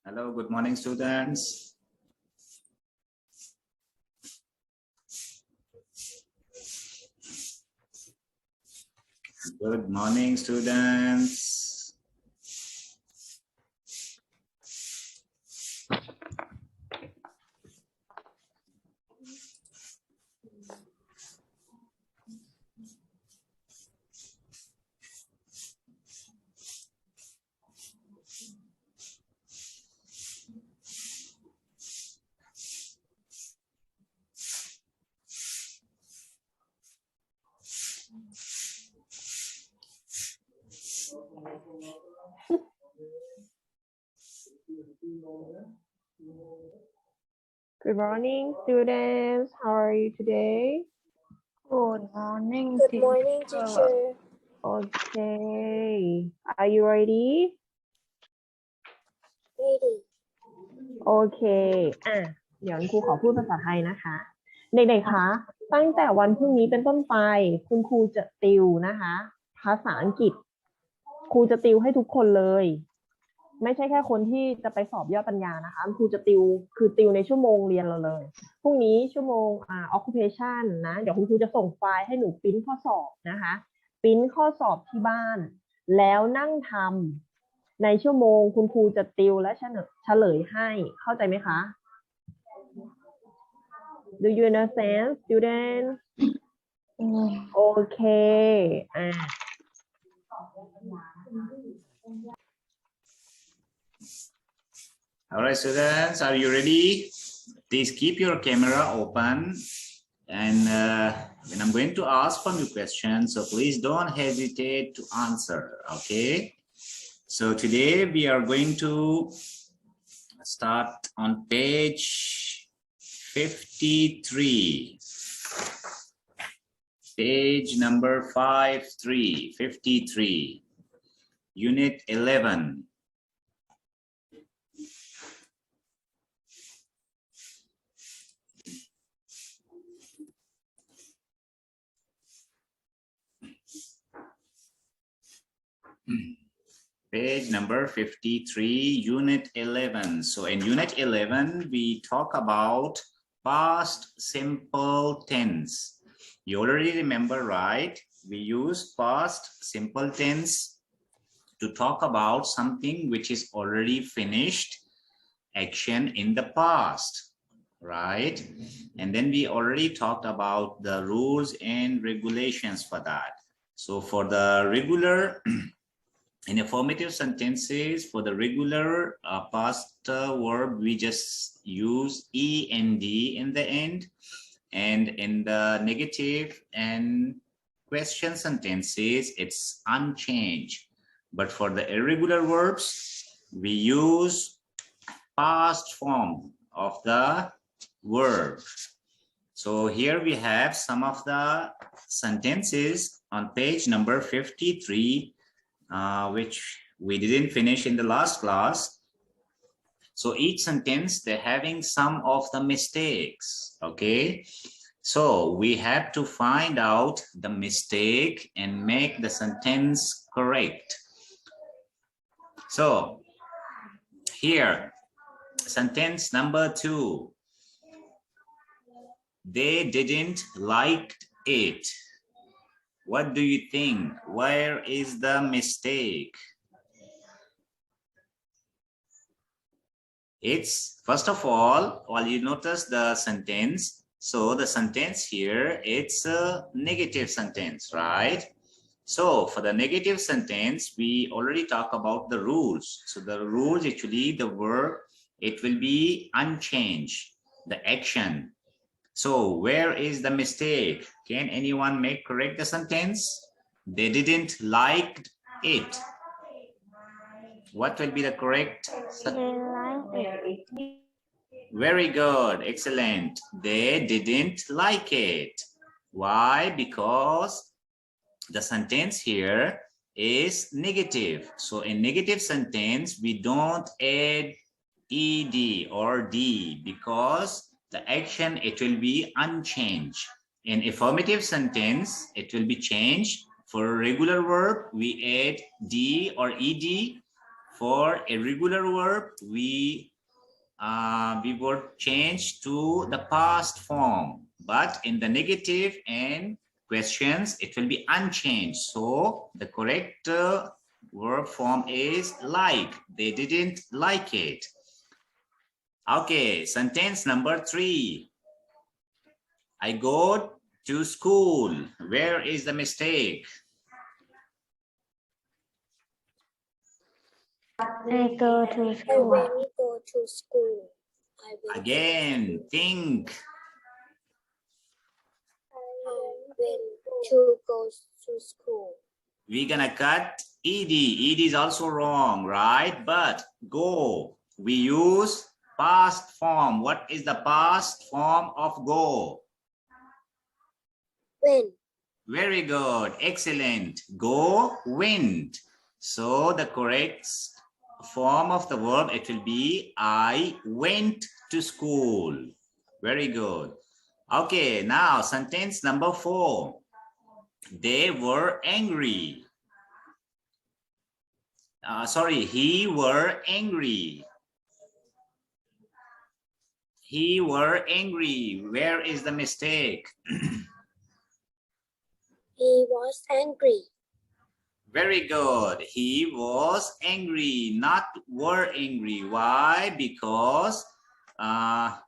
Hello, good morning, students. Good morning, students. Good morning, students. How are you today? Good morning, Good morning, teacher. Okay. Are you ready? Ready. โอเค เดี๋ยวครูขอพูดภาษาไทยนะคะ เด็กๆ คะ ตั้งแต่วันพรุ่งนี้เป็นต้นไป คุณครูจะติวนะคะ ภาษาอังกฤษ ครูจะติวให้ทุกคนเลย ไม่ใช่แค่คนที่จะไปสอบยอดปัญญานะคะครูจะติวคือติวในชั่วโมงเรียนเราเลยพรุ่งนี้ชั่วโมงoccupation นะเดี๋ยวคุณครูจะส่งไฟล์ให้หนูปริ้นข้อสอบนะคะปริ้นข้อสอบที่บ้านแล้วนั่งทำในชั่วโมงคุณครูจะติวและเฉลยให้เข้าใจไหมคะ Do you understand student โอเคAll right, students, are you ready? Please keep your camera open. And when I'm going to ask some questions, so please don't hesitate to answer, okay? So today we are going to start on page 53. Page number 53, Unit 11. Page number 53, Unit 11. So in Unit 11, we talk about past simple tense. You already remember, right? We use past simple tense to talk about something which is already finished action in the past, right? And then we already talked about the rules and regulations for that. So for the regular in affirmative sentences, for the regular past verb, we just use END in the end. And in the negative and question sentences, it's unchanged. But for the irregular verbs, we use past form of the verb. So here we have some of the sentences on page number 53, which we didn't finish in the last class. So each sentence, they're having some of the mistakes, okay? So we have to find out the mistake and make the sentence correct. So here, sentence number 2. They didn't like it. What do you think? Where is the mistake? It's, first of all, while you notice the sentence, so the sentence here, it's a negative sentence, right? So for the negative sentence, we already talked about the rules. So the rules, actually, the verb, it will be unchanged, the action. So where is the mistake? Can anyone make correct the sentence? They didn't like it. What will be the correct? Very good, excellent. They didn't like it. Why? Because the sentence here is negative. So in negative sentence, we don't add ed or d because the action, it will be unchanged. In affirmative sentence, it will be changed. For regular verb, we add d or ed. For a regular verb, we would change to the past form, but in the negative and questions, it will be unchanged. So the correct verb form is like. They didn't like it. Okay, sentence number 3. I go to school. Where is the mistake? I go to school. I will go to school. Again, think. I will to go to school. We're gonna cut ed. Ed is also wrong, right? But go, we use past form. What is the past form of go? When. Very good, excellent. Go, went. So the correct form of the verb, it will be I went to school. Very good. Okay, now sentence number 4. They were angry. He were angry. He were angry. Where is the mistake? He was angry. Very good. He was angry, not were angry. Why? Because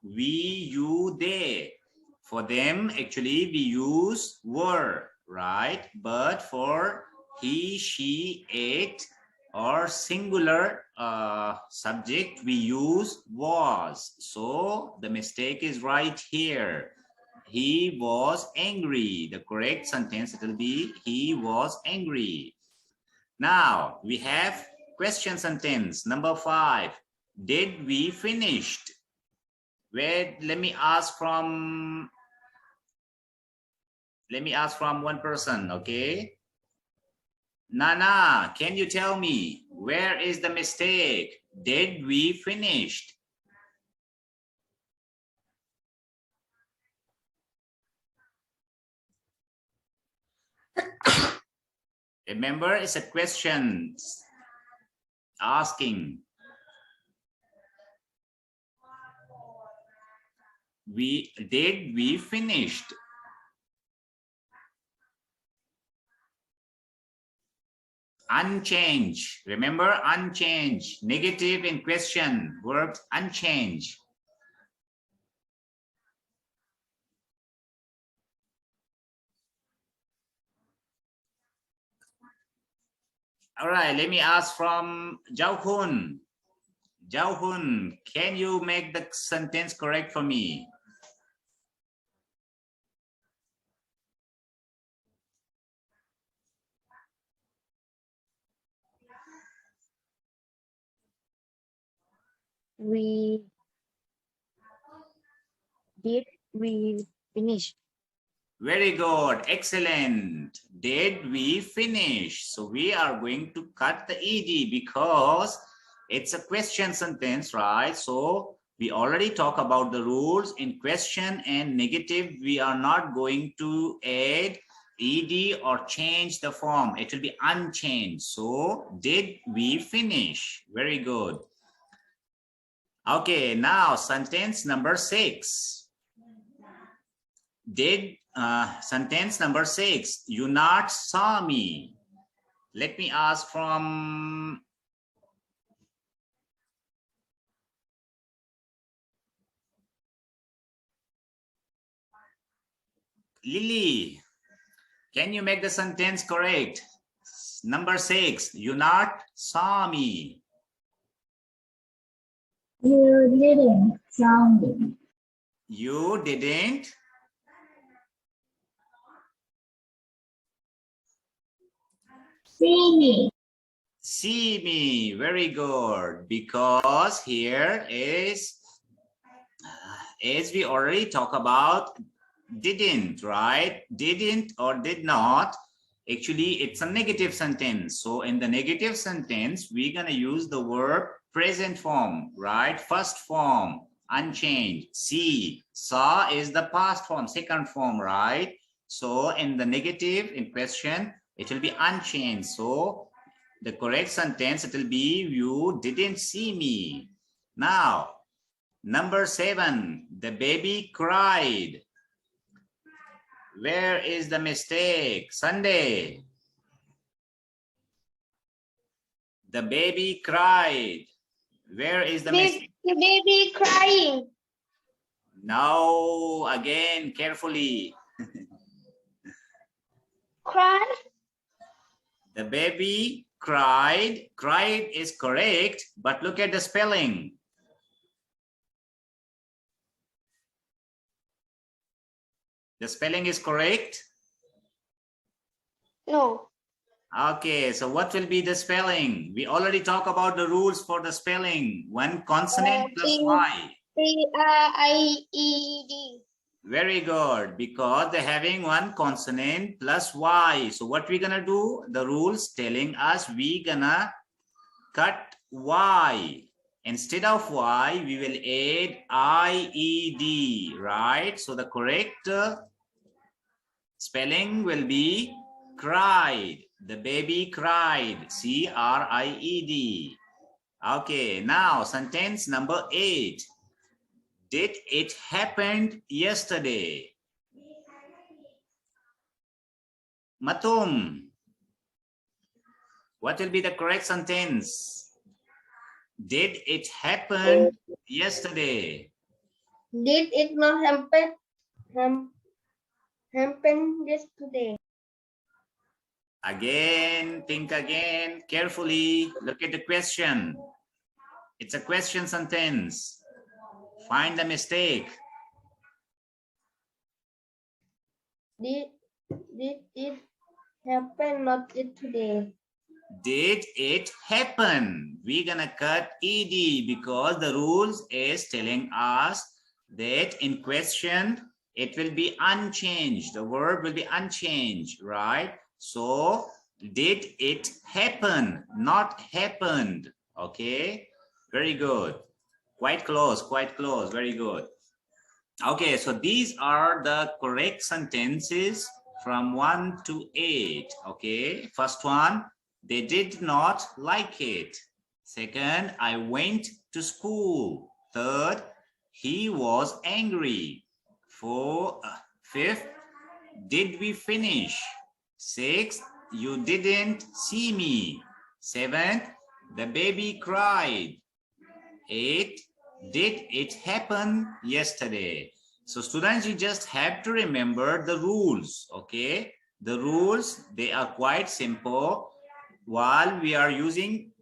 we, you, they. For them, actually, we use were, right? But for he, she, it, or singular subject, we use was. So the mistake is right here. He was angry. The correct sentence, it will be he was angry. Now we have question sentence number 5. Did we finished? Wait, let me ask from one person, okay? Nana, can you tell me where is the mistake? Did we finished? Remember, it's a question asking. Did we finished? Unchanged. Remember, unchanged. Negative in question. Verb unchanged. All right, let me ask from Jaohun. Jaohun, can you make the sentence correct for me? Did we finish? Very good, excellent. Did we finish? So we are going to cut the ed because it's a question sentence, right? So we already talk about the rules in question and negative. We are not going to add ed or change the form. It will be unchanged. So did we finish? Very good. Okay, now sentence number 6. Sentence number 6, you not saw me. Let me ask from Lily. Can you make the sentence correct? Number 6, you not saw me. You didn't saw me. You didn't See me. see me. Very good. Because here is, as we already talked about, didn't, right? Didn't or did not. Actually, it's a negative sentence. So in the negative sentence, we're going to use the verb present form, right? First form, unchanged. See, saw is the past form, second form, right? So in the negative in question, it will be unchanged. So The correct sentence, it will be, you didn't see me. Now, number 7, the baby cried. Where is the mistake? Sunday. The baby cried. Where is the mistake? The baby crying. Now, again, carefully. Cry. The baby cried. Cried is correct, but look at the spelling. The spelling is correct? No. Okay, so what will be the spelling? We already talked about the rules for the spelling. One consonant plus Y. C-R-I-E-D. Very good, because they're having one consonant plus Y. So what we're gonna do? The rules telling us we gonna cut Y. Instead of Y, we will add I-E-D, right? So the correct spelling will be cried. The baby cried. C-R-I-E-D. Okay, now sentence number 8. Did it happen yesterday? Matum, what will be the correct sentence? Did it happen yesterday? Did it not happen yesterday? Again, think again, carefully. Look at the question. It's a question sentence. Find the mistake. Did it happen not yesterday? Did it happen? We're gonna cut ed because the rules is telling us that in question it will be unchanged. The verb will be unchanged, right? So did it happen? Not happened. Okay, very good. Quite close, very good. Okay, so these are the correct sentences from 1 to 8. Okay, first one, they did not like it. Second, I went to school. Third, he was angry. Fifth, did we finish? Sixth, you didn't see me. Seventh, the baby cried. Eighth, did it happen yesterday? So students, you just have to remember the rules. Okay, the rules, they are quite simple. While we are using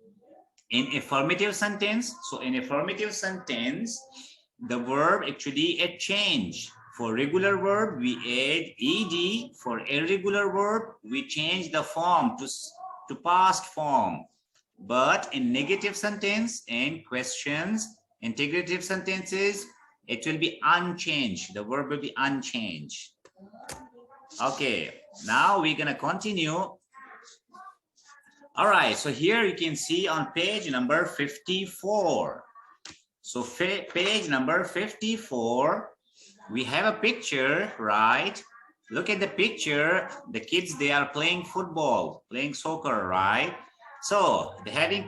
in affirmative sentence, so in affirmative sentence, the verb actually a change. For regular verb, we add ed. For irregular verb, we change the form to past form. But in negative sentence and questions, integrative sentences, it will be unchanged. The verb will be unchanged. Okay, now we're gonna continue. All right, so here you can see on page number 54. So page number 54, we have a picture, right? Look at the picture. The kids, they are playing football, playing soccer, right? So they're having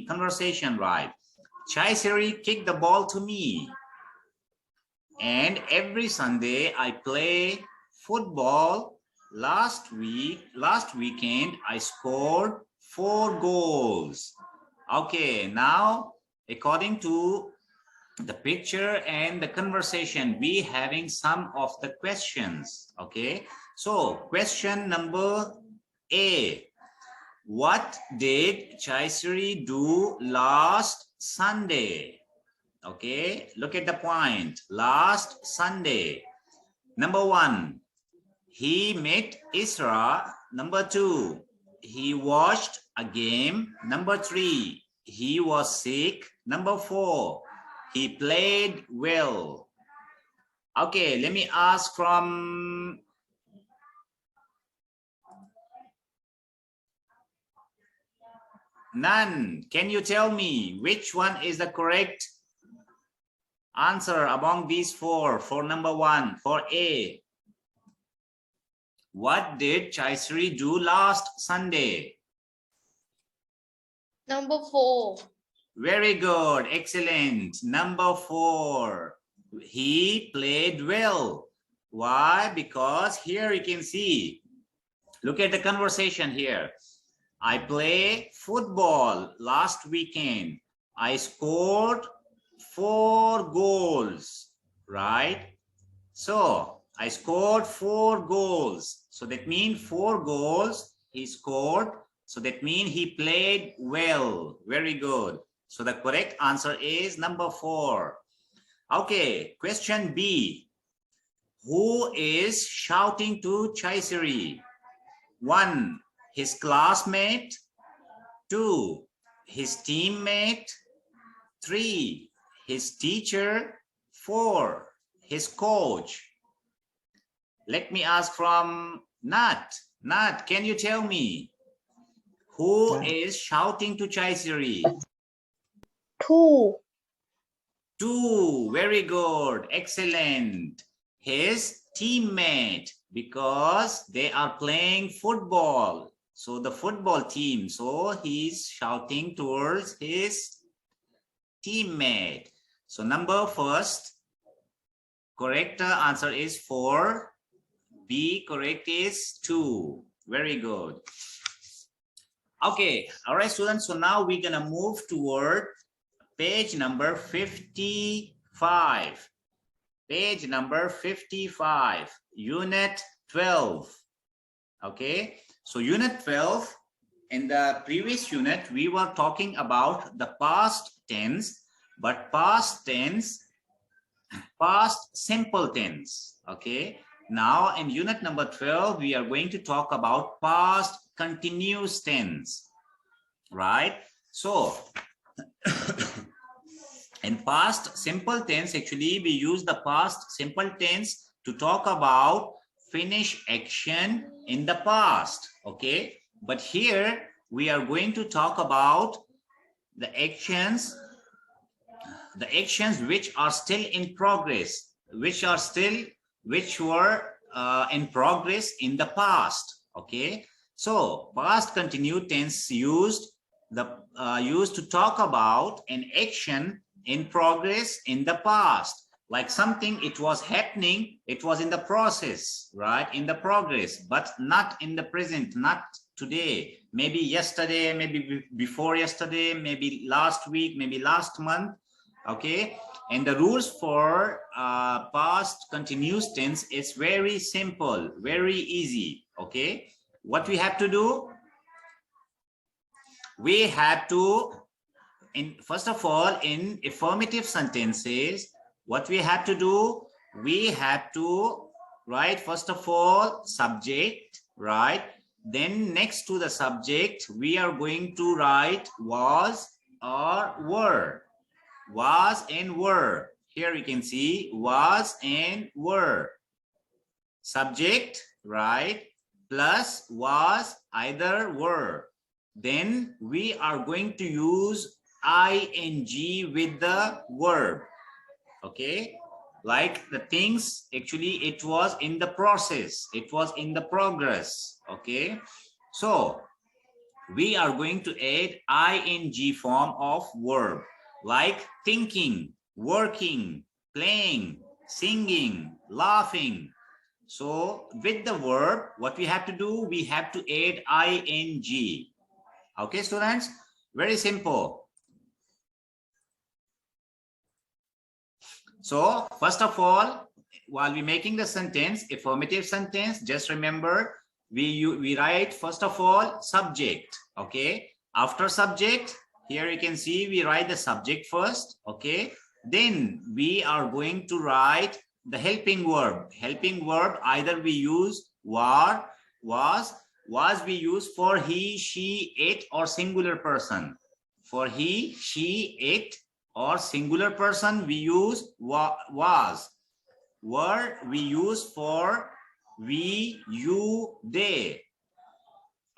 conversation, right? Chaiseri kicked the ball to me. And every Sunday I play football. Last weekend I scored 4 goals. Okay, now according to the picture and the conversation, we having some of the questions. Okay, so question number A. What did Chaiseri do last Sunday? Okay, look at the point. Last Sunday. Number 1, he met Isra. Number 2, he watched a game. Number 3, he was sick. Number 4, he played well. Okay, let me ask from Nan. Can you tell me which one is the correct answer among these 4 for number 1, for A? What did Chaiseri do last Sunday? Number 4. Very good. Excellent. Number 4. He played well. Why? Because here you can see. Look at the conversation here. I played football last weekend. I scored 4 goals. Right? So I scored 4 goals. So that means 4 goals he scored. So that means he played well. Very good. So the correct answer is number 4. Okay, question B. Who is shouting to Chaiseri? 1. His classmate. 2. His teammate. 3. His teacher. 4. His coach. Let me ask from Nat. Nat, can you tell me who is shouting to Chaiseri? 2. 2. Very good. Excellent. His teammate, because they are playing football. So the football team. So he's shouting towards his teammate. So number first, correct answer is 4. B correct is 2. Very good. Okay. All right, students. So now we're going to move toward page number 55. Page number 55. Unit 12. Okay. So unit 12, in the previous unit, we were talking about the past tense, but past simple tense. Okay. Now in unit number 12, we are going to talk about past continuous tense, right? So in past simple tense, actually we use the past simple tense to talk about finish action in the past. Okay, but here we are going to talk about the actions which are still in progress, which were in progress in the past. Okay, so past continued tense used to talk about an action in progress in the past, like something it was happening, it was in the process, right, in the progress, but not in the present, not today, maybe yesterday, maybe before yesterday, maybe last week, maybe last month. Okay, and the rules for past continuous tense is very simple, very easy. Okay, what we have to do, we have to, first of all, in affirmative sentences, what we have to do, we have to write first of all subject, right? Then next to the subject, we are going to write was or were. Was and were. Here you can see was and were. Subject, right, plus was, either were. Then we are going to use ing with the verb. Okay, like the things, actually it was in the process, it was in the progress. Okay, so we are going to add ing form of verb, like thinking, working, playing, singing, laughing. So with the verb, what we have to do, we have to add ing. Okay, students, very simple. So first of all, while we're making the sentence, affirmative sentence, just remember we write first of all subject. Okay, after subject, here you can see we write the subject first. Okay, then we are going to write the helping verb. Helping verb, either we use were, was we use for he, she, it, or singular person. For he, she, it, or singular person, we use was. Were we use for we, you, they.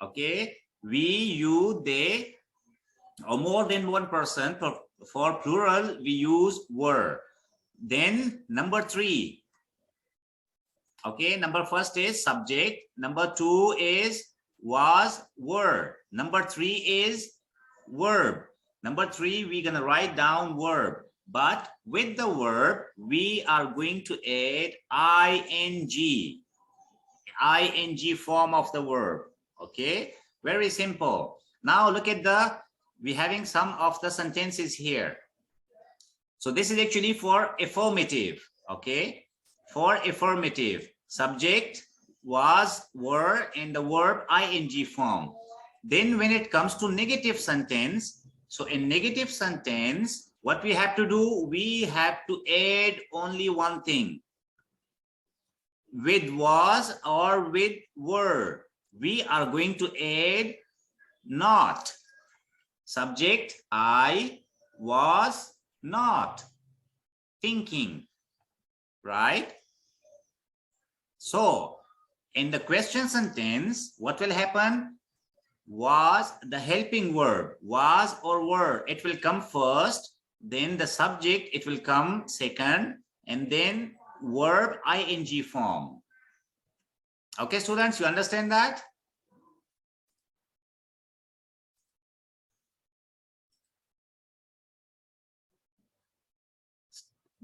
Okay, we, you, they, or more than one person. For plural, we use were. Then number 3. Okay, number first is subject. Number 2 is was, were. Number 3 is verb. Number 3, we're going to write down verb. But with the verb, we are going to add ing form of the verb. Okay, very simple. Now look at we're having some of the sentences here. So this is actually for affirmative. Okay, for affirmative, subject, was, were, and the verb ing form. Then when it comes to negative sentence, so in negative sentence, what we have to do, we have to add only one thing. With was or with were, we are going to add not. Subject, I was not thinking, right? So in the question sentence, what will happen? Was, the helping verb, was or were, it will come first, then the subject, it will come second, and then verb ing form. Okay, students, you understand that?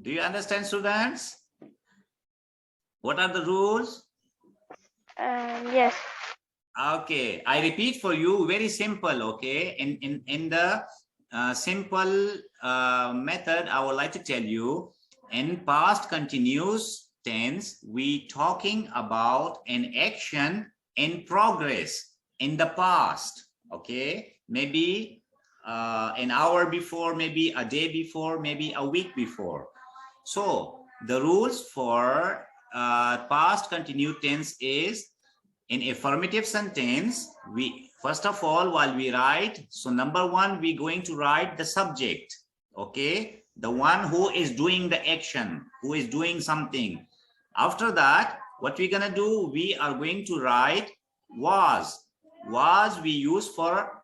Do you understand, students? What are the rules? Yes. Okay, I repeat for you, very simple. Okay, in the simple method, I would like to tell you, in past continuous tense, we talking about an action in progress in the past. Okay, maybe an hour before, maybe a day before, maybe a week before. So the rules for past continuous tense is, in affirmative sentence, we first of all, while we write, so number 1, we're going to write the subject. Okay, the one who is doing the action, who is doing something. After that, what we're gonna do, we are going to write was. Was we use for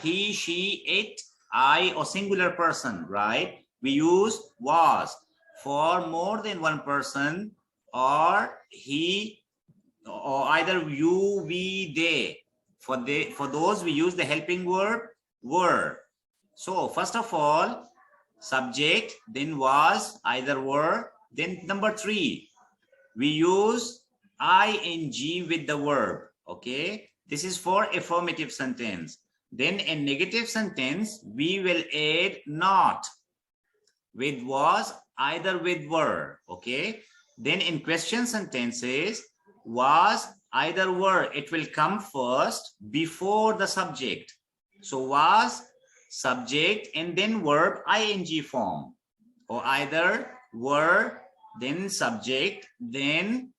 he, she, it, I, or singular person, right? We use was. For more than one person, or he, or either you, we, they. For those, we use the helping verb were. So first of all, subject, then was, either were. Then number 3, we use ing with the verb. Okay, this is for affirmative sentence. Then in negative sentence, we will add not. With was, either with were. Okay, then in question sentences, was, either were, it will come first before the subject. So was, subject, and then verb ing form, or either were, then subject, then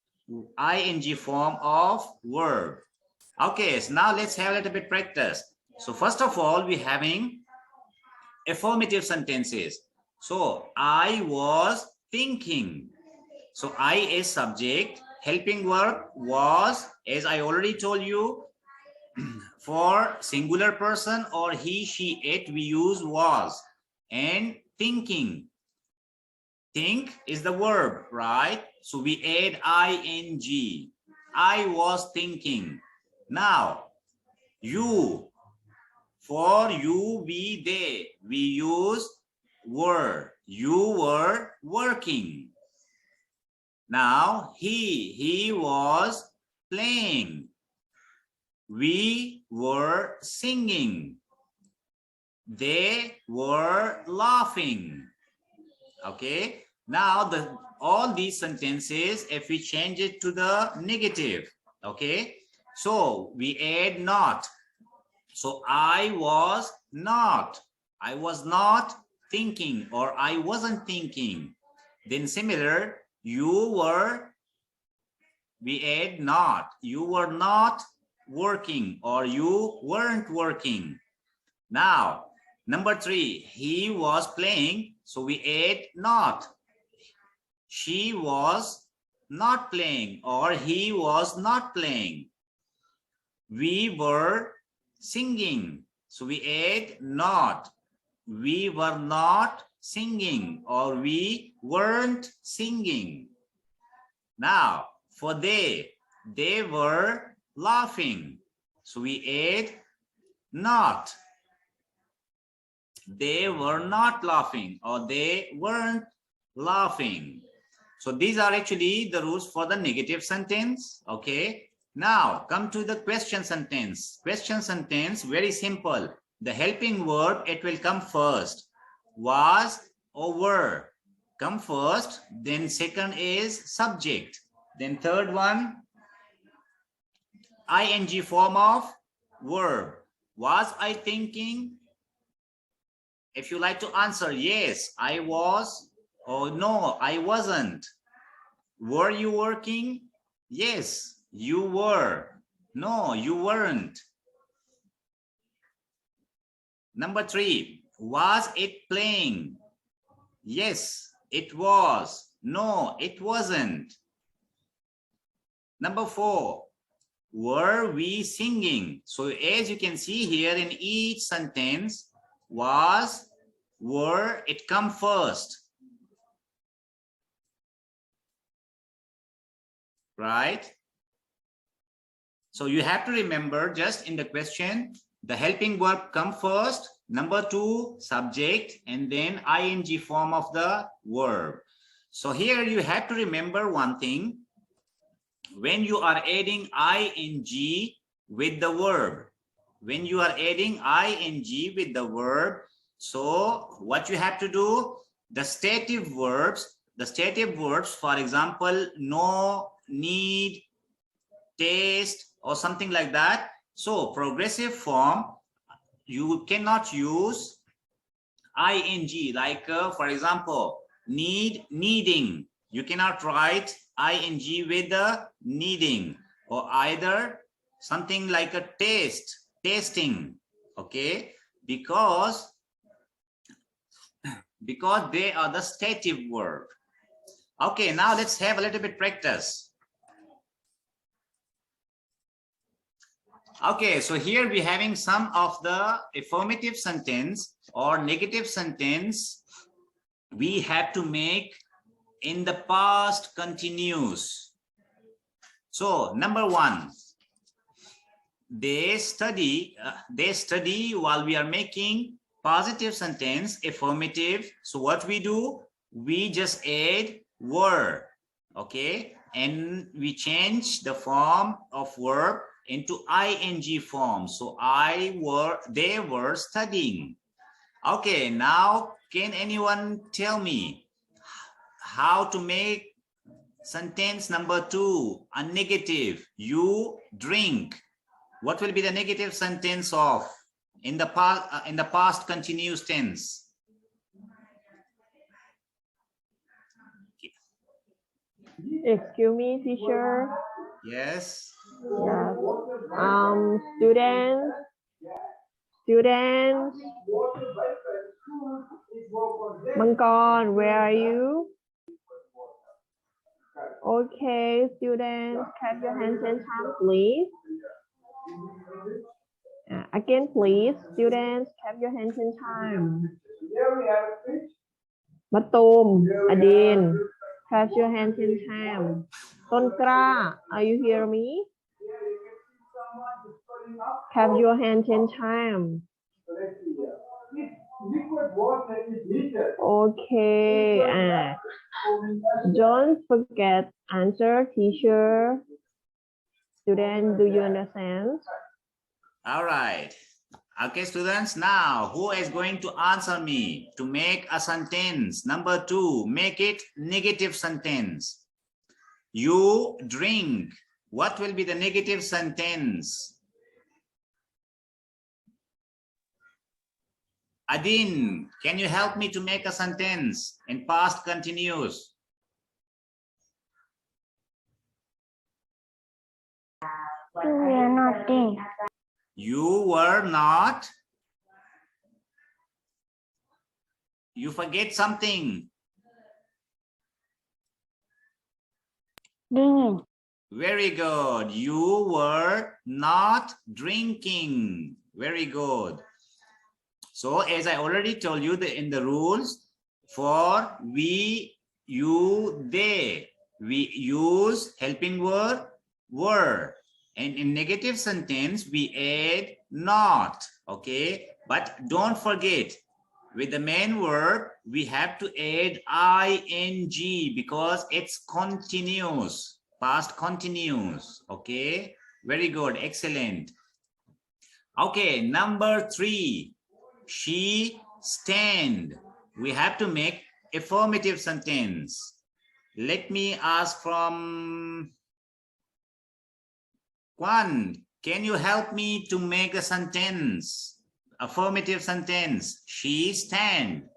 ing form of verb. Okay, so now let's have a little bit practice. So first of all, we're having affirmative sentences. So I was thinking. So I is subject, helping verb was, as I already told you, for singular person or he, she, it, we use was. And thinking, think is the verb, right? So we add ing. I was thinking. Now you, for you, we, they, we use were. You were working. Now he was playing. We were singing. They were laughing. Okay, now all these sentences, if we change it to the negative, okay, so we add not. So I was not thinking, or I wasn't thinking. Then similar, you were, we add not. You were not working, or you weren't working. Now, number 3, he was playing, so we add not. She was not playing, or he was not playing. We were singing, so we add not. We were not singing, or we weren't singing. Now, for they were laughing. So we ate not. They were not laughing, or they weren't laughing. So these are actually the rules for the negative sentence. Okay. Now come to the question sentence. Question sentence, very simple. The helping verb, it will come first. Was or were come first. Then second is subject. Then third one, ing form of verb. Was I thinking? If you like to answer yes, I was, or no, I wasn't. Were you working? Yes, you were. No, you weren't. Number 3, was it playing? Yes, it was. No, it wasn't. Number 4, were we singing? So as you can see here in each sentence, was, were, it come first. Right? So you have to remember, just in the question, the helping verb come first, number 2, subject, and then ing form of the verb. So here you have to remember one thing. When you are adding ing with the verb, when you are adding ing with the verb, so what you have to do, the stative verbs, for example, know, need, taste, or something like that. So progressive form, you cannot use ing, like for example, need, needing. You cannot write ing with the needing, or either something like a taste, tasting. Okay, because they are the stative verb. Okay, now let's have a little bit practice. Okay, so here we're having some of the affirmative sentence or negative sentence we have to make in the past continuous. So number 1, they study while we are making positive sentence, affirmative. So what we do, we just add were, okay, and we change the form of verb into ing form. So they were studying. Okay, now can anyone tell me how to make sentence number 2 a negative? You drink. What will be the negative sentence of in the past continuous tense? Excuse me, teacher. Yes. Yes. Students. Mangkon, where are you? Okay, students, clap your hands 10 times, please. Again, please, students, clap your hands 10 times. Matum, Adin, clap your hands 10 times. Tonkra, are you hear me? Clap your hands 10 times. Okay, don't forget answer, teacher. Student, do you understand? All right. Okay, students, now who is going to answer me to make a sentence? Number 2, make it negative sentence. You drink. What will be the negative sentence? Adin, can you help me to make a sentence in past continuous? We are not there. You were not. You forget something. Dinging. Very good. You were not drinking. Very good. So as I already told you in the rules, for we, you, they, we use helping word were. And in negative sentence, we add not, okay? But don't forget, with the main verb, we have to add ing because it's continuous, past continuous, okay? Very good, excellent. Okay, number 3, she stand. We have to make affirmative sentence. Let me ask from Kwan, can you help me to make a sentence? Affirmative sentence. She stand.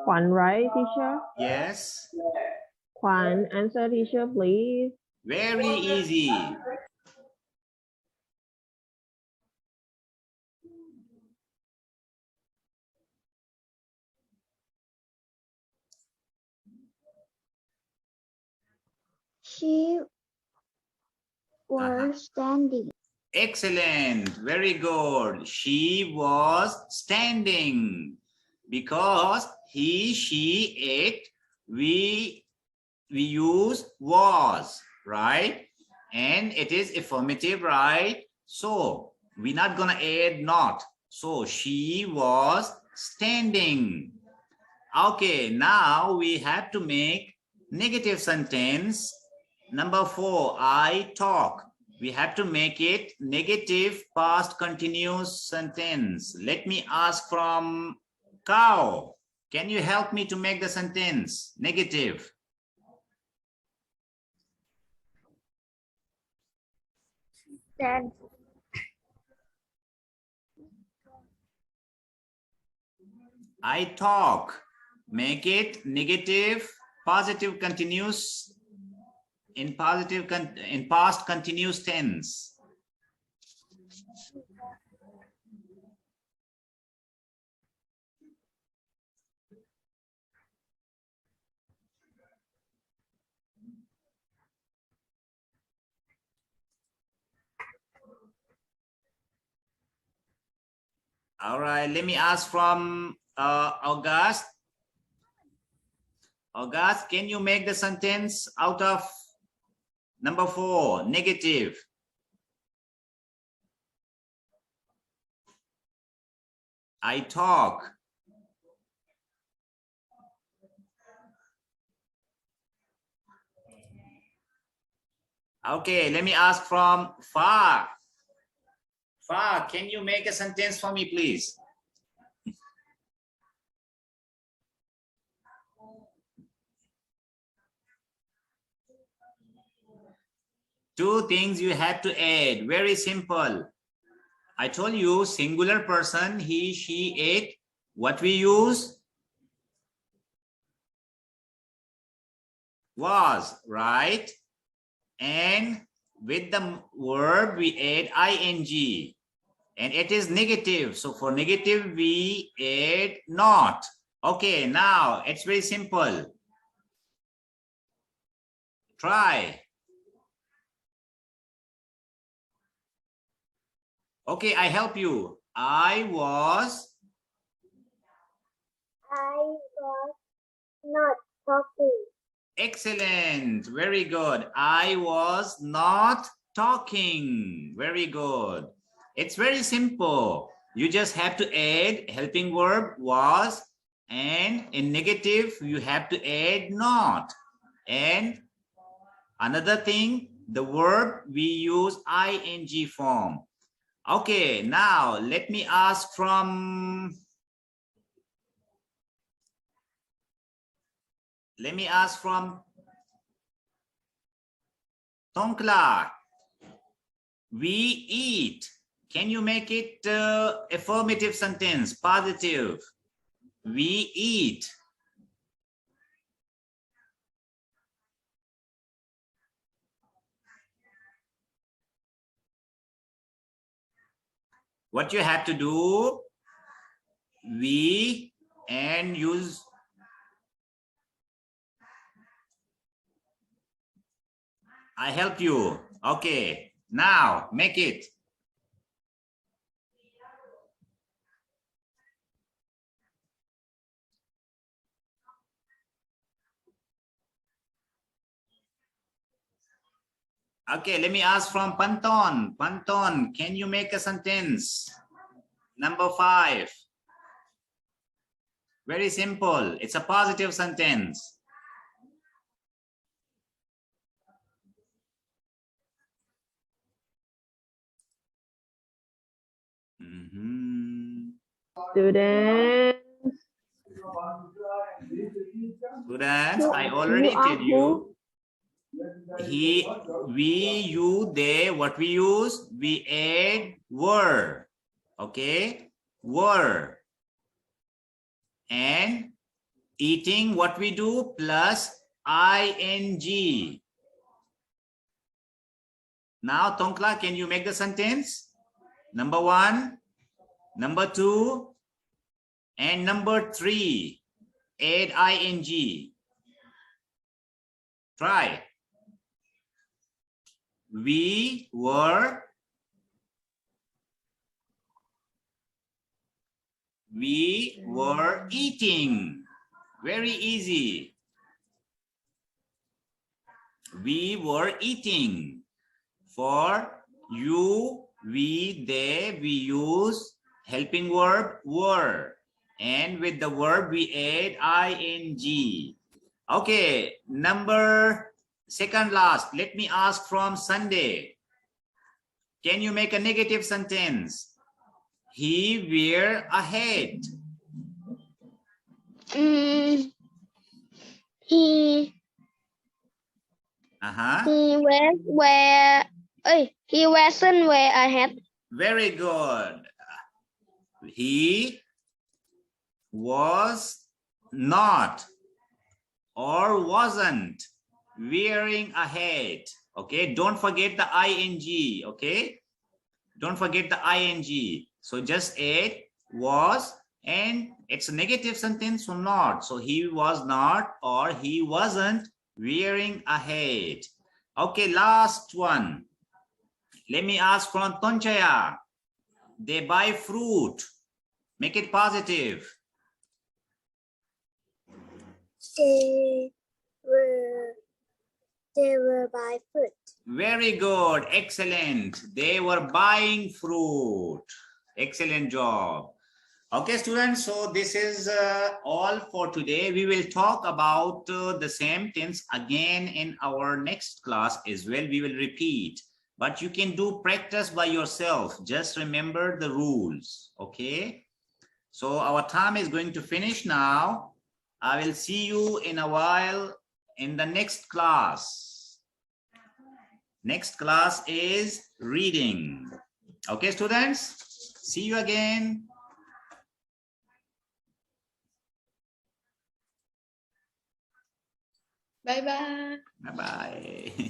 Kwan, right, teacher? Yes. Kwan, answer, teacher, please. Very easy. She was standing. Excellent. Very good. She was standing because he, she, it, we use was, right? And it is affirmative, right? So we're not gonna add not. So she was standing. Okay, now we have to make negative sentence. Number 4, I talk. We have to make it negative past continuous sentence. Let me ask from Cow. Can you help me to make the sentence negative? Stand. I talk. Make it negative, positive continuous in past continuous tense. All right, let me ask from August. August, can you make the sentence out of number 4, negative? I talk. Okay, let me ask from Fa. Fa, can you make a sentence for me, please? Two things you have to add. Very simple. I told you singular person, he, she, it. What we use? Was, right? And with the verb, we add ing. And it is negative. So for negative, we add not. Okay, now it's very simple. Try. Okay, I help you. I was Not talking. excellent. Very good. I was not talking. Very good. It's very simple. You just have to add helping verb was, and in negative, you have to add not. And another thing, the verb we use ing form. Okay, now let me ask from Tongkla. We eat. Can you make it affirmative sentence, positive? We eat. What you have to do, we, and use I help you. Okay, now make it. Okay, let me ask from Panton. Panton, can you make a sentence? Number 5. Very simple. It's a positive sentence. Students. Students, I You already are tell you. who? He, we, you, they, what we use, we add were. Okay, were. And eating, what we do, plus ing. Now, Tongkla, can you make the sentence? Number 1, number 2, and number 3. Add ing. Try. We were eating. Very easy. We were eating. For you, we, they, we use helping verb were. And with the verb, we add ing. Okay, number second last. Let me ask from Sunday. Can you make a negative sentence? He wear a hat. He he wasn't wear a hat. Very good. He was not or wasn't wearing a hat. Okay, don't forget the ing. Okay, don't forget the ing. So just add was, and it's a negative sentence or not. So he was not or he wasn't wearing a hat. Okay, last one. Let me ask from Tonchaya. They buy fruit. Make it positive. They were buy fruit. Very good. Excellent. They were buying fruit. Excellent job. Okay, students. So this is all for today. We will talk about the same tense again in our next class as well. We will repeat, but you can do practice by yourself. Just remember the rules. Okay. So our time is going to finish now. I will see you in a while in the next class. Next class is reading. Okay, students? See you again. Bye bye. Bye-bye.